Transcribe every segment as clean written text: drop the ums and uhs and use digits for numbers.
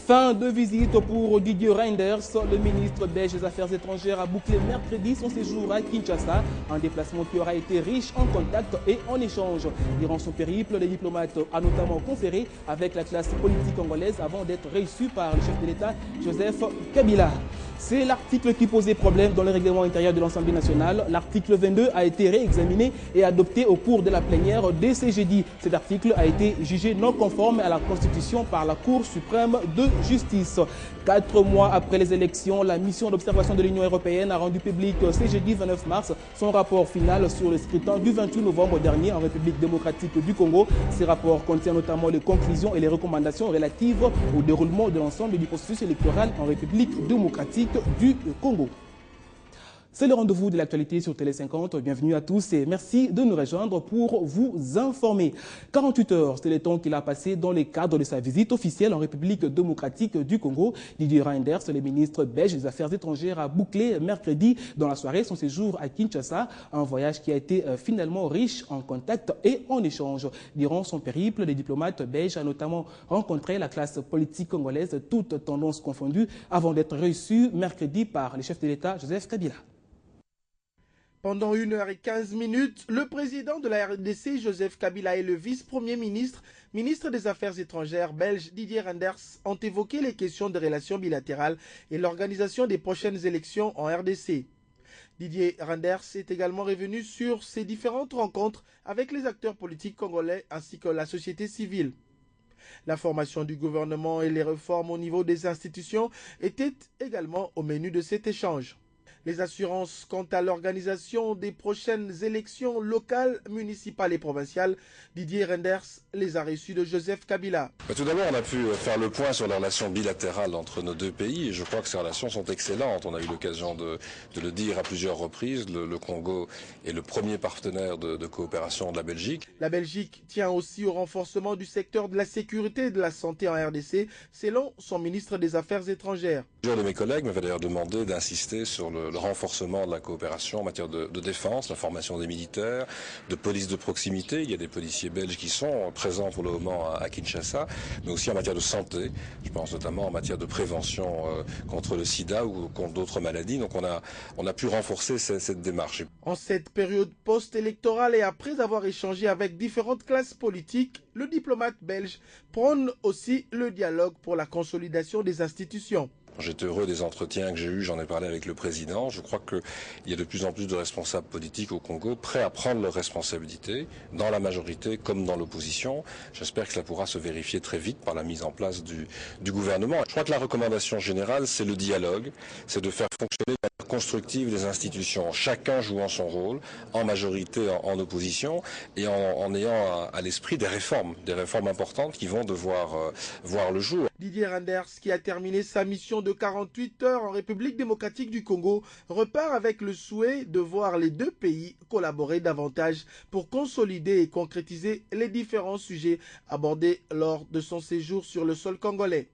Fin de visite pour Didier Reynders. Le ministre belge des Affaires étrangères a bouclé mercredi son séjour à Kinshasa. Un déplacement qui aura été riche en contacts et en échanges. Durant son périple, le diplomate a notamment conféré avec la classe politique congolaise avant d'être reçu par le chef de l'État, Joseph Kabila. C'est l'article qui posait problème dans le règlement intérieur de l'Assemblée nationale. L'article 22 a été réexaminé et adopté au cours de la plénière dès ce jeudi. Cet article a été jugé non conforme à la Constitution par la Cour suprême de justice. 4 mois après les élections, la mission d'observation de l'Union européenne a rendu public ce jeudi 29 mars son rapport final sur le scrutin du 28 novembre dernier en République démocratique du Congo. Ces rapports contiennent notamment les conclusions et les recommandations relatives au déroulement de l'ensemble du processus électoral en République démocratique du Congo. C'est le rendez-vous de l'actualité sur Télé 50. Bienvenue à tous et merci de nous rejoindre pour vous informer. 48 heures, c'est le temps qu'il a passé dans le cadre de sa visite officielle en République démocratique du Congo. Didier Reynders, le ministre belge des Affaires étrangères, a bouclé mercredi dans la soirée son séjour à Kinshasa. Un voyage qui a été finalement riche en contacts et en échanges. Durant son périple, le diplomate belge a notamment rencontré la classe politique congolaise, toutes tendances confondues, avant d'être reçu mercredi par le chef de l'État, Joseph Kabila. Pendant 1h15, le président de la RDC, Joseph Kabila, et le vice-premier ministre, ministre des Affaires étrangères belge Didier Reynders ont évoqué les questions de relations bilatérales et l'organisation des prochaines élections en RDC. Didier Reynders est également revenu sur ses différentes rencontres avec les acteurs politiques congolais ainsi que la société civile. La formation du gouvernement et les réformes au niveau des institutions étaient également au menu de cet échange. Les assurances quant à l'organisation des prochaines élections locales, municipales et provinciales, Didier Reynders les a reçues de Joseph Kabila. Tout d'abord, on a pu faire le point sur les relations bilatérales entre nos deux pays et je crois que ces relations sont excellentes. On a eu l'occasion de le dire à plusieurs reprises. Le Congo est le premier partenaire de coopération de la Belgique. La Belgique tient aussi au renforcement du secteur de la sécurité et de la santé en RDC, selon son ministre des Affaires étrangères. Plusieurs de mes collègues m'avaient d'ailleurs demandé d'insister sur le renforcement de la coopération en matière de défense, la formation des militaires, de police de proximité. Il y a des policiers belges qui sont présents pour le moment à Kinshasa, mais aussi en matière de santé. Je pense notamment en matière de prévention contre le sida ou contre d'autres maladies. Donc on a pu renforcer cette démarche. En cette période post-électorale et après avoir échangé avec différentes classes politiques, le diplomate belge prône aussi le dialogue pour la consolidation des institutions. J'étais heureux des entretiens que j'ai eus, j'en ai parlé avec le président. Je crois qu'il y a de plus en plus de responsables politiques au Congo prêts à prendre leurs responsabilités, dans la majorité comme dans l'opposition. J'espère que cela pourra se vérifier très vite par la mise en place du gouvernement. Je crois que la recommandation générale, c'est le dialogue, c'est de faire fonctionner de manière constructive les institutions, chacun jouant son rôle, en majorité, en opposition, et en ayant à l'esprit des réformes importantes qui vont devoir voir le jour. Didier Reynders, qui a terminé sa mission de 48 heures en République démocratique du Congo, repart avec le souhait de voir les deux pays collaborer davantage pour consolider et concrétiser les différents sujets abordés lors de son séjour sur le sol congolais.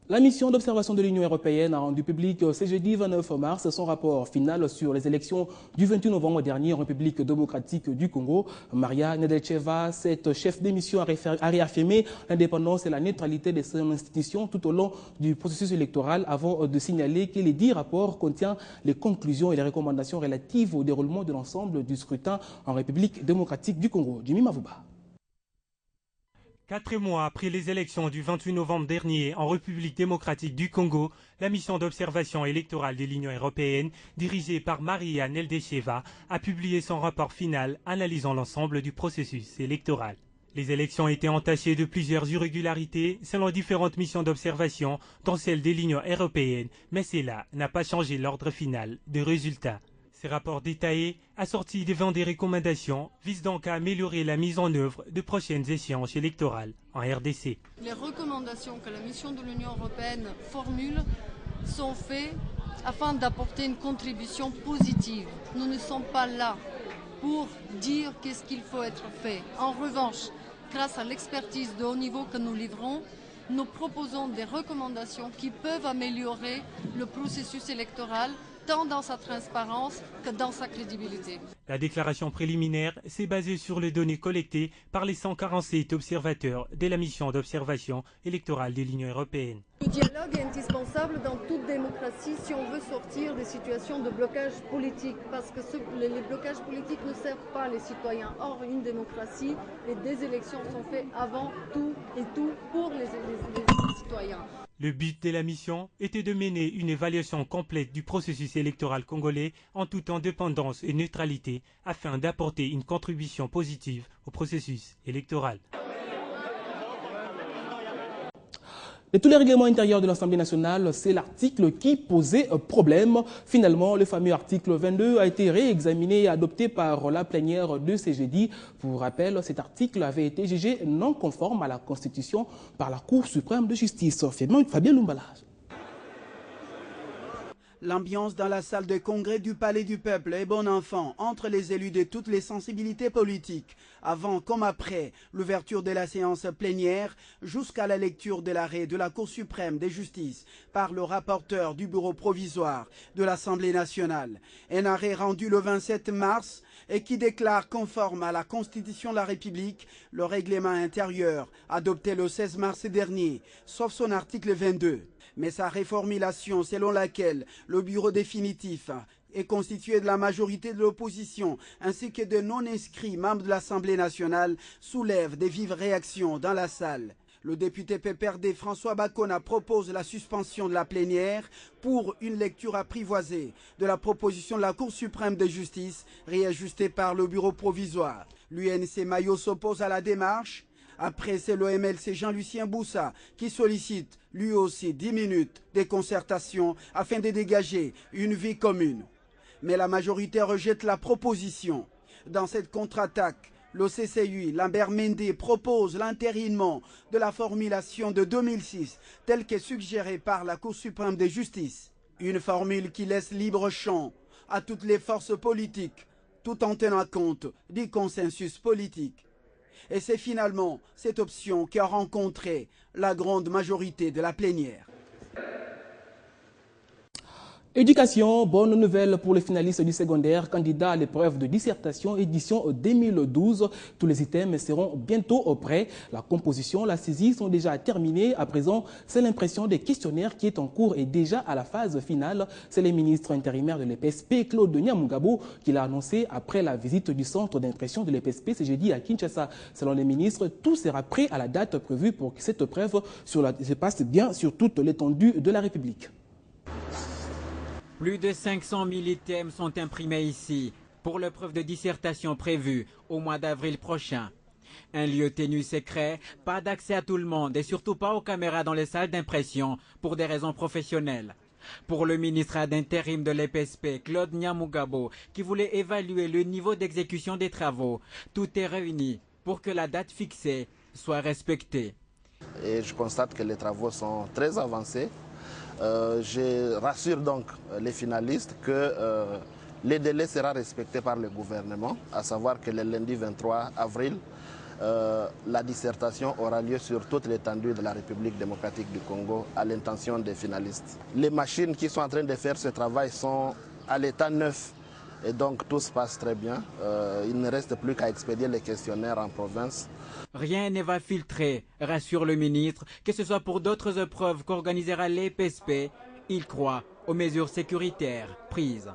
La mission d'observation de l'Union européenne a rendu public ce jeudi 29 mars son rapport final sur les élections du 28 novembre dernier en République démocratique du Congo. Maria Nedelcheva, cette chef de mission, a réaffirmé l'indépendance et la neutralité de son institution tout au long du processus électoral avant de signaler que les 10 rapports contiennent les conclusions et les recommandations relatives au déroulement de l'ensemble du scrutin en République démocratique du Congo. Jimmy Mavouba. 4 mois après les élections du 28 novembre dernier en République démocratique du Congo, la mission d'observation électorale de l'Union européenne, dirigée par Maria Nedelcheva, a publié son rapport final analysant l'ensemble du processus électoral. Les élections étaient entachées de plusieurs irrégularités selon différentes missions d'observation, dont celle de l'Union européenne, mais cela n'a pas changé l'ordre final des résultats. Ces rapports détaillés, assortis devant des recommandations, visent donc à améliorer la mise en œuvre de prochaines échéances électorales en RDC. Les recommandations que la mission de l'Union européenne formule sont faites afin d'apporter une contribution positive. Nous ne sommes pas là pour dire qu'est-ce qu'il faut être fait. En revanche, grâce à l'expertise de haut niveau que nous livrons, nous proposons des recommandations qui peuvent améliorer le processus électoral tant dans sa transparence que dans sa crédibilité. La déclaration préliminaire s'est basée sur les données collectées par les 147 observateurs de la mission d'observation électorale de l'Union européenne. Le dialogue est indispensable dans toute démocratie si on veut sortir des situations de blocage politique, parce que les blocages politiques ne servent pas les citoyens. Or, une démocratie, des élections sont faites avant tout et tout pour les citoyens. Le but de la mission était de mener une évaluation complète du processus électoral congolais en toute indépendance et neutralité afin d'apporter une contribution positive au processus électoral. De tous les règlements intérieurs de l'Assemblée nationale, c'est l'article qui posait problème. Finalement, le fameux article 22 a été réexaminé et adopté par la plénière de ce jeudi. Pour rappel, cet article avait été jugé non conforme à la Constitution par la Cour suprême de justice. Fabien Lumbala. L'ambiance dans la salle de congrès du Palais du Peuple est bon enfant entre les élus de toutes les sensibilités politiques, avant comme après l'ouverture de la séance plénière jusqu'à la lecture de l'arrêt de la Cour suprême de justice par le rapporteur du bureau provisoire de l'Assemblée nationale. Un arrêt rendu le 27 mars et qui déclare conforme à la Constitution de la République le règlement intérieur adopté le 16 mars dernier, sauf son article 22. Mais sa réformulation selon laquelle le bureau définitif est constitué de la majorité de l'opposition ainsi que de non-inscrits membres de l'Assemblée nationale soulève des vives réactions dans la salle. Le député PPRD François Bakona propose la suspension de la plénière pour une lecture apprivoisée de la proposition de la Cour suprême de justice réajustée par le bureau provisoire. L'UNC Mayo s'oppose à la démarche. Après, c'est le MLC Jean-Lucien Boussa qui sollicite lui aussi 10 minutes de concertation afin de dégager une vie commune. Mais la majorité rejette la proposition. Dans cette contre-attaque, le CCI, Lambert Mende, propose l'entérinement de la formulation de 2006 telle que suggérée par la Cour suprême de justice. Une formule qui laisse libre champ à toutes les forces politiques tout en tenant compte du consensus politique. Et c'est finalement cette option qui a rencontré la grande majorité de la plénière. Éducation, bonne nouvelle pour les finalistes du secondaire, candidats à l'épreuve de dissertation édition 2012. Tous les items seront bientôt prêts. La composition, la saisie sont déjà terminées. À présent, c'est l'impression des questionnaires qui est en cours et déjà à la phase finale. C'est le ministre intérimaire de l'EPSP, Claude Nyamugabo, qui l'a annoncé après la visite du centre d'impression de l'EPSP ce jeudi à Kinshasa. Selon le ministre, tout sera prêt à la date prévue pour que cette épreuve se passe bien sur toute l'étendue de la République. Plus de 500 000 items sont imprimés ici pour l'épreuve de dissertation prévue au mois d'avril prochain. Un lieu tenu secret, pas d'accès à tout le monde et surtout pas aux caméras dans les salles d'impression pour des raisons professionnelles. Pour le ministre d'intérim de l'EPSP, Claude Nyamugabo, qui voulait évaluer le niveau d'exécution des travaux, tout est réuni pour que la date fixée soit respectée. Et je constate que les travaux sont très avancés. Je rassure donc les finalistes que les délais seront respectés par le gouvernement, à savoir que le lundi 23 avril, la dissertation aura lieu sur toute l'étendue de la République démocratique du Congo à l'intention des finalistes. Les machines qui sont en train de faire ce travail sont à l'état neuf et donc tout se passe très bien. Il ne reste plus qu'à expédier les questionnaires en province. Rien ne va filtrer, rassure le ministre, que ce soit pour d'autres épreuves qu'organisera l'EPSP. Il croit aux mesures sécuritaires prises.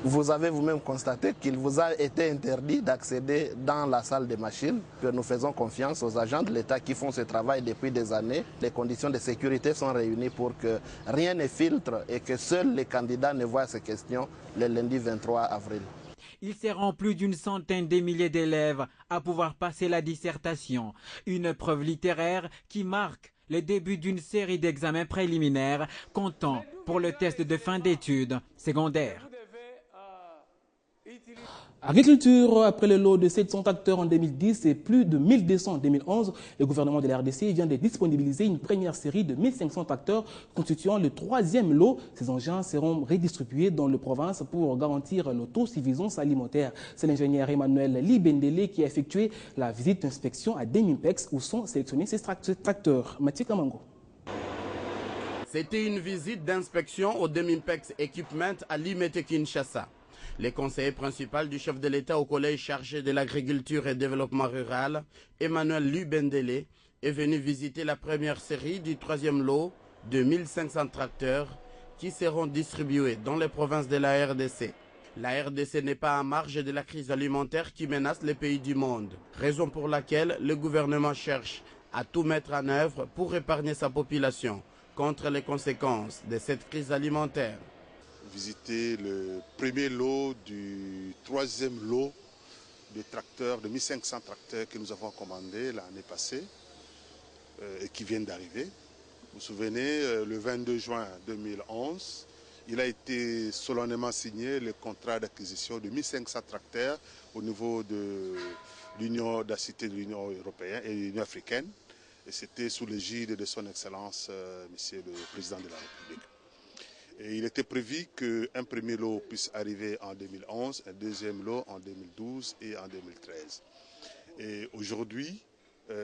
Vous avez vous-même constaté qu'il vous a été interdit d'accéder dans la salle des machines, que nous faisons confiance aux agents de l'État qui font ce travail depuis des années. Les conditions de sécurité sont réunies pour que rien ne filtre et que seuls les candidats ne voient ces questions le lundi 23 avril. Il seront plus d'une centaine de milliers d'élèves à pouvoir passer la dissertation, une épreuve littéraire qui marque le début d'une série d'examens préliminaires comptant pour le test de fin d'études secondaires. Agriculture, après le lot de 700 tracteurs en 2010 et plus de 1200 en 2011, le gouvernement de la RDC vient de disponibiliser une première série de 1500 tracteurs constituant le troisième lot. Ces engins seront redistribués dans les provinces pour garantir l'autosuffisance alimentaire. C'est l'ingénieur Emmanuel Libendele qui a effectué la visite d'inspection à Demimpex où sont sélectionnés ces tracteurs. Mathieu Kamango. C'était une visite d'inspection au Demimpex Equipment à Limete Kinshasa. Le conseiller principal du chef de l'État au collège chargé de l'agriculture et développement rural, Emmanuel Lubendele, est venu visiter la première série du 3e lot de 1500 tracteurs qui seront distribués dans les provinces de la RDC. La RDC n'est pas en marge de la crise alimentaire qui menace les pays du monde, raison pour laquelle le gouvernement cherche à tout mettre en œuvre pour épargner sa population contre les conséquences de cette crise alimentaire. Visiter le premier lot du 3e lot de tracteurs, de 1500 tracteurs que nous avons commandés l'année passée et qui viennent d'arriver. Vous vous souvenez, le 22 juin 2011, il a été solennellement signé le contrat d'acquisition de 1500 tracteurs au niveau de l'Union de la Cité de l'Union européenne et de l'Union africaine. Et c'était sous l'égide de son Excellence, Monsieur le Président de la République. Et il était prévu qu'un premier lot puisse arriver en 2011, un deuxième lot en 2012 et en 2013. Et aujourd'hui,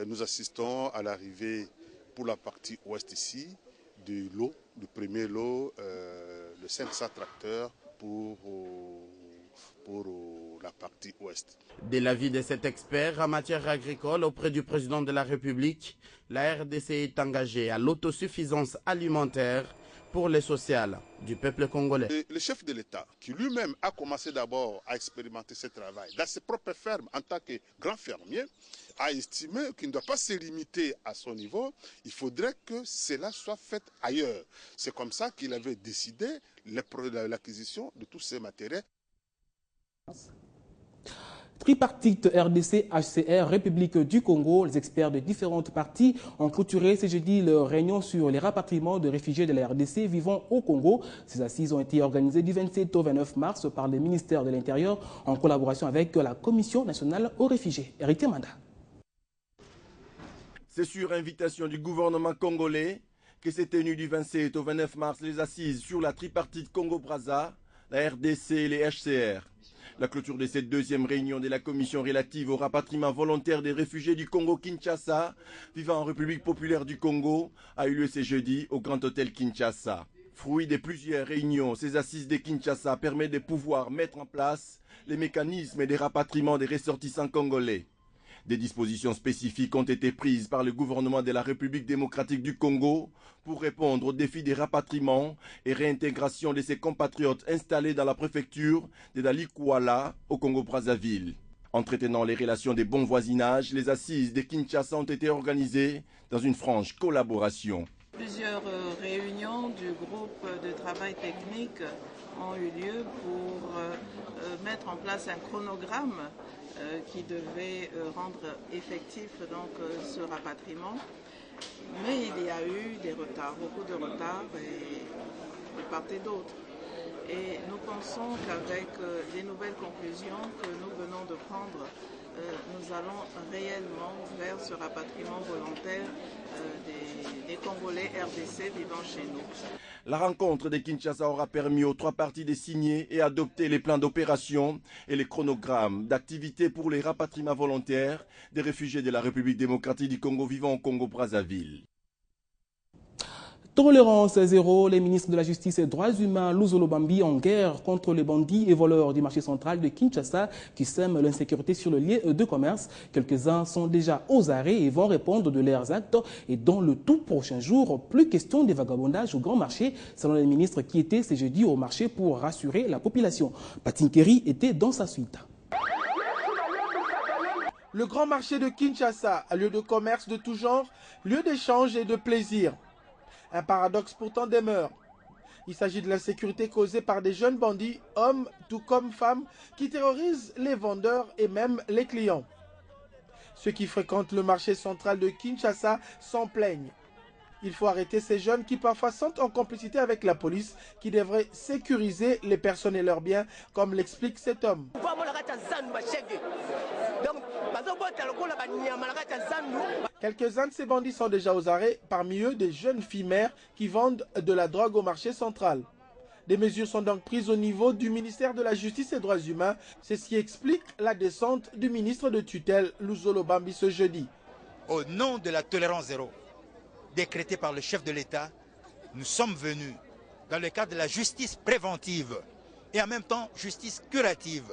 nous assistons à l'arrivée pour la partie ouest ici du premier lot de 500 tracteurs pour la partie ouest. De l'avis de cet expert en matière agricole auprès du président de la République, la RDC est engagée à l'autosuffisance alimentaire pour le social du peuple congolais. Et le chef de l'État, qui lui-même a commencé d'abord à expérimenter ce travail dans ses propres fermes en tant que grand fermier, a estimé qu'il ne doit pas se limiter à son niveau, il faudrait que cela soit fait ailleurs. C'est comme ça qu'il avait décidé l'acquisition de tous ces matériels. Tripartite RDC-HCR, République du Congo, les experts de différentes parties ont clôturé ce jeudi leur réunion sur les rapatriements de réfugiés de la RDC vivant au Congo. Ces assises ont été organisées du 27 au 29 mars par le ministère de l'Intérieur en collaboration avec la Commission nationale aux réfugiés. Héritier Manda. C'est sur invitation du gouvernement congolais que s'est tenue du 27 au 29 mars les assises sur la tripartite Congo-Brazza, la RDC et les HCR. La clôture de cette deuxième réunion de la commission relative au rapatriement volontaire des réfugiés du Congo-Kinshasa, vivant en République populaire du Congo, a eu lieu ce jeudi au Grand Hôtel Kinshasa. Fruit de plusieurs réunions, ces assises de Kinshasa permettent de pouvoir mettre en place les mécanismes de rapatriement des ressortissants congolais. Des dispositions spécifiques ont été prises par le gouvernement de la République démocratique du Congo pour répondre aux défis des rapatriements et réintégration de ses compatriotes installés dans la préfecture de Dalikuala au Congo-Brazzaville. Entretenant les relations de bon voisinage, les assises de Kinshasa ont été organisées dans une franche collaboration. Plusieurs réunions du groupe de travail technique ont eu lieu pour mettre en place un chronogramme qui devait rendre effectif donc, ce rapatriement. Mais il y a eu des retards, beaucoup de retards de part et d'autre. Et nous pensons qu'avec les nouvelles conclusions que nous venons de prendre, nous allons réellement vers ce rapatriement volontaire des Congolais RDC vivant chez nous. La rencontre de Kinshasa aura permis aux trois parties de signer et adopter les plans d'opération et les chronogrammes d'activités pour les rapatriements volontaires des réfugiés de la République démocratique du Congo vivant au Congo-Brazzaville. Tolérance zéro, les ministres de la Justice et droits humains Luzolo Bambi en guerre contre les bandits et voleurs du marché central de Kinshasa qui sèment l'insécurité sur le lieu de commerce. Quelques-uns sont déjà aux arrêts et vont répondre de leurs actes. Et dans le tout prochain jour, plus question des vagabondages au grand marché, selon les ministres qui étaient ce jeudi au marché pour rassurer la population. Patinkeri était dans sa suite. Le grand marché de Kinshasa, lieu de commerce de tout genre, lieu d'échange et de plaisir. Un paradoxe pourtant demeure. Il s'agit de l'insécurité causée par des jeunes bandits, hommes tout comme femmes, qui terrorisent les vendeurs et même les clients. Ceux qui fréquentent le marché central de Kinshasa s'en plaignent. Il faut arrêter ces jeunes qui parfois sont en complicité avec la police qui devrait sécuriser les personnes et leurs biens, comme l'explique cet homme. Quelques-uns de ces bandits sont déjà aux arrêts, parmi eux des jeunes filles mères qui vendent de la drogue au marché central. Des mesures sont donc prises au niveau du ministère de la Justice et des Droits humains. C'est ce qui explique la descente du ministre de tutelle Luzolo Bambi ce jeudi. Au nom de la tolérance zéro, décrétée par le chef de l'État, nous sommes venus, dans le cadre de la justice préventive et en même temps justice curative.